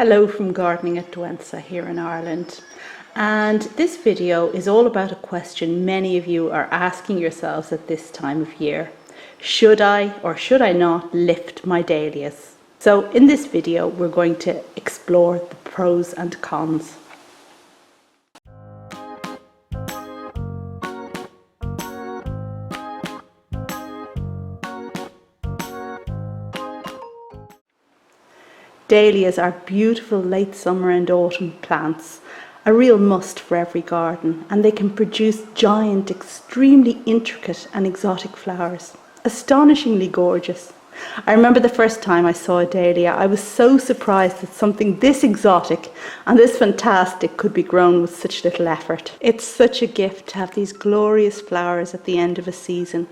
Hello from Gardening at Douentza here in Ireland, and this video is all about a question many of you are asking yourselves at this time of year. Should I or should I not lift my dahlias? So in this video we're going to explore the pros and cons. Dahlias are beautiful late summer and autumn plants, a real must for every garden, and they can produce giant, extremely intricate and exotic flowers. Astonishingly gorgeous. I remember the first time I saw a dahlia, I was so surprised that something this exotic and this fantastic could be grown with such little effort. It's such a gift to have these glorious flowers at the end of a season.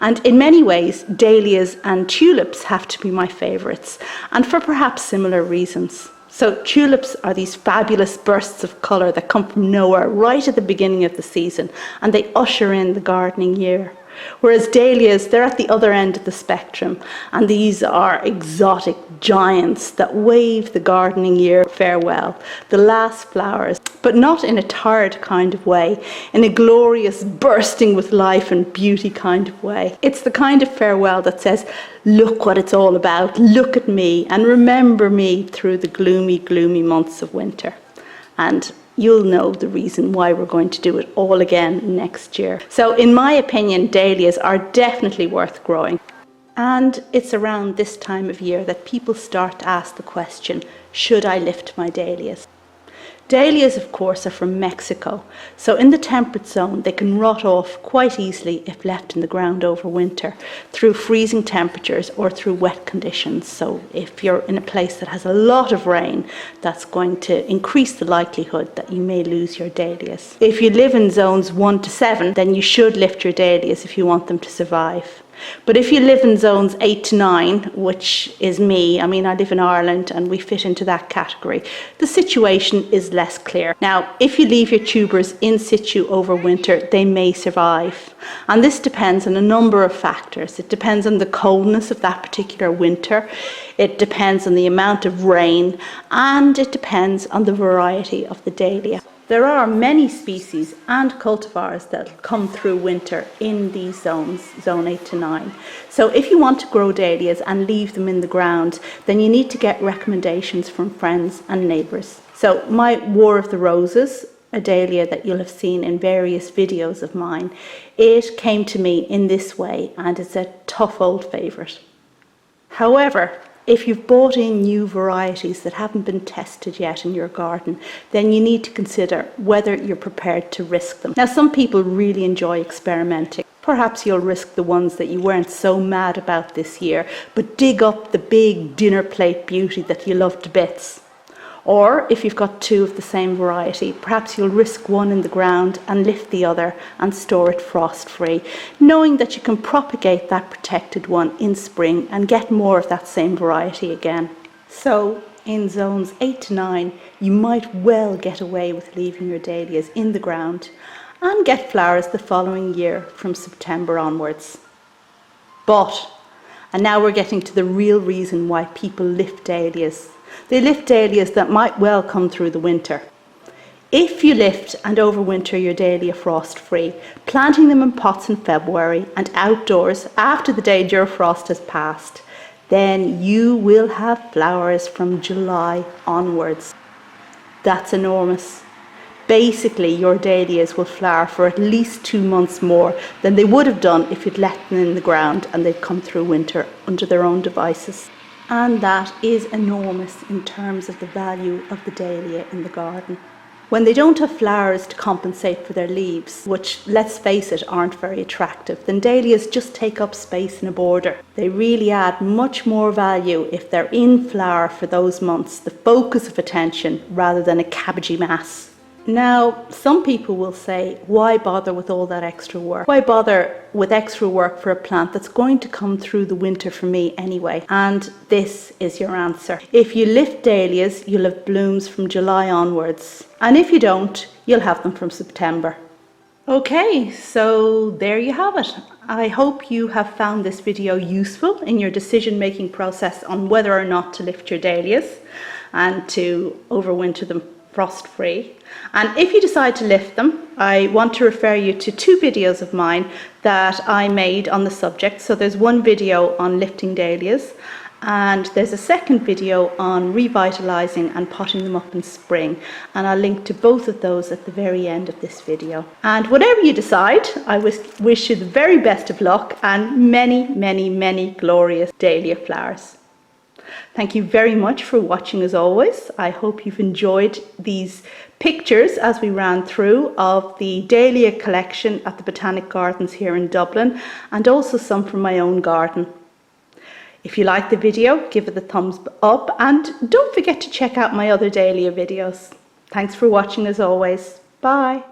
And in many ways, dahlias and tulips have to be my favourites, and for perhaps similar reasons. So tulips are these fabulous bursts of colour that come from nowhere right at the beginning of the season, and they usher in the gardening year. Whereas dahlias, they're at the other end of the spectrum, and these are exotic giants that wave the gardening year farewell, the last flowers, but not in a tired kind of way, in a glorious bursting with life and beauty kind of way. It's the kind of farewell that says, look what it's all about, look at me and remember me through the gloomy, gloomy months of winter. And you'll know the reason why we're going to do it all again next year. So in my opinion, dahlias are definitely worth growing. And it's around this time of year that people start to ask the question, should I lift my dahlias? Dahlias, of course, are from Mexico, so in the temperate zone they can rot off quite easily if left in the ground over winter through freezing temperatures or through wet conditions. So if you're in a place that has a lot of rain, that's going to increase the likelihood that you may lose your dahlias. If you live in zones 1 to 7, then you should lift your dahlias if you want them to survive. But if you live in zones 8 to 9, which is me, I live in Ireland and we fit into that category, the situation is less clear. Now, if you leave your tubers in situ over winter, they may survive. And this depends on a number of factors. It depends on the coldness of that particular winter, it depends on the amount of rain, and it depends on the variety of the dahlia. There are many species and cultivars that come through winter in these zones, zone 8 to 9. So if you want to grow dahlias and leave them in the ground, then you need to get recommendations from friends and neighbours. So my War of the Roses, a dahlia that you'll have seen in various videos of mine, it came to me in this way and it's a tough old favourite. However, if you've bought in new varieties that haven't been tested yet in your garden, then you need to consider whether you're prepared to risk them. Now, some people really enjoy experimenting. Perhaps you'll risk the ones that you weren't so mad about this year, but dig up the big dinner plate beauty that you love to bits. Or if you've got two of the same variety, perhaps you'll risk one in the ground and lift the other and store it frost-free, knowing that you can propagate that protected one in spring and get more of that same variety again. So in zones 8 to 9, you might well get away with leaving your dahlias in the ground and get flowers the following year from September onwards. But, and now we're getting to the real reason why people lift dahlias. They lift dahlias that might well come through the winter. If you lift and overwinter your dahlia frost-free, planting them in pots in February and outdoors after the danger of frost has passed, then you will have flowers from July onwards. That's enormous. Basically, your dahlias will flower for at least 2 months more than they would have done if you'd left them in the ground and they'd come through winter under their own devices. And that is enormous in terms of the value of the dahlia in the garden. When they don't have flowers to compensate for their leaves, which, let's face it, aren't very attractive, then dahlias just take up space in a border. They really add much more value if they're in flower for those months, the focus of attention, rather than a cabbagey mass. Now, some people will say, why bother with all that extra work? Why bother with extra work for a plant that's going to come through the winter for me anyway? And this is your answer. If you lift dahlias, you'll have blooms from July onwards. And if you don't, you'll have them from September. Okay, so there you have it. I hope you have found this video useful in your decision-making process on whether or not to lift your dahlias and to overwinter them frost-free. And if you decide to lift them, I want to refer you to 2 videos of mine that I made on the subject. So there's one video on lifting dahlias, and there's a second video on revitalizing and potting them up in spring, and I'll link to both of those at the very end of this video. And whatever you decide, I wish you the very best of luck and many, many, many glorious dahlia flowers. Thank you very much for watching as always. I hope you've enjoyed these pictures as we ran through of the dahlia collection at the Botanic Gardens here in Dublin, and also some from my own garden. If you like the video, give it a thumbs up and don't forget to check out my other dahlia videos. Thanks for watching as always. Bye.